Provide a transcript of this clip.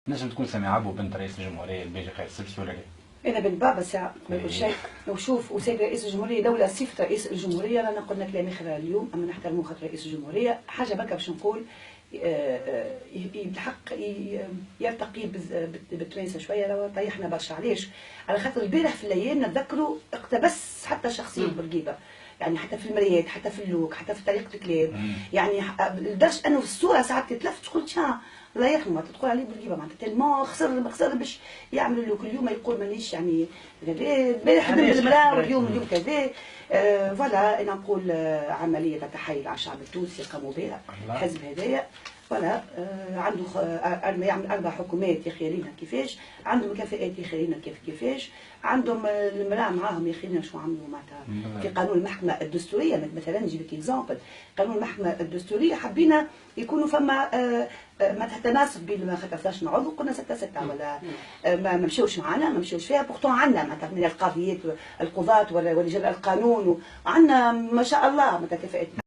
نجم تكون سامع ابو بنت رئيس الجمهوريه البيجي خير سبسي ولا لا؟ انا بنت بابا ساعه ما نقول شيء. وشوف وسيد رئيس الجمهوريه دوله صفه رئيس الجمهوريه، رانا قلنا كلام خير اليوم، اما نحترموا خاطر رئيس الجمهوريه حاجه بركه باش نقول بالحق يرتقي بالتوانسه شويه. لو طيحنا برشا علاش؟ على خاطر البارح في الليل نتذكروا اقتبس حتى شخصيه بورقيبه، يعني حتى في المرايات، حتى في اللوك، حتى في طريقه الكلام، يعني لدرجه انه في الصوره ساعات تتلفت تقول الله يرحمه تدخل عليه بورقيبه معناتها تلمو خسر باش يعمل اللوك. اليوم يقول مانيش يعني البارح خدم بالمراه واليوم كذا. فوالا انا نقول عمليه تتحايل على الشعب التونسي قاموا بها الحزب هذايا. فوالا عنده يعمل 4 حكومات يخيرينها كيفاش، عندهم مكافآت يخيرينها كيفاش، عندهم المراه معاهم يخيرينها شو عملوا معناتها في قانون المحكمه الدستوريه. مثلا نجيب لك اكزامبل، قانون المحكمه الدستوريه حبينا يكونوا فما معناتها تناسب بين ما خاطر 12 عضو، قلنا 6 ولا ما مشاوش معنا، ما مشاوش فيها. بورتون عندنا معناتها من القاضيات القضاة ورجال القانون، وعندنا ما شاء الله معناتها كفاءات.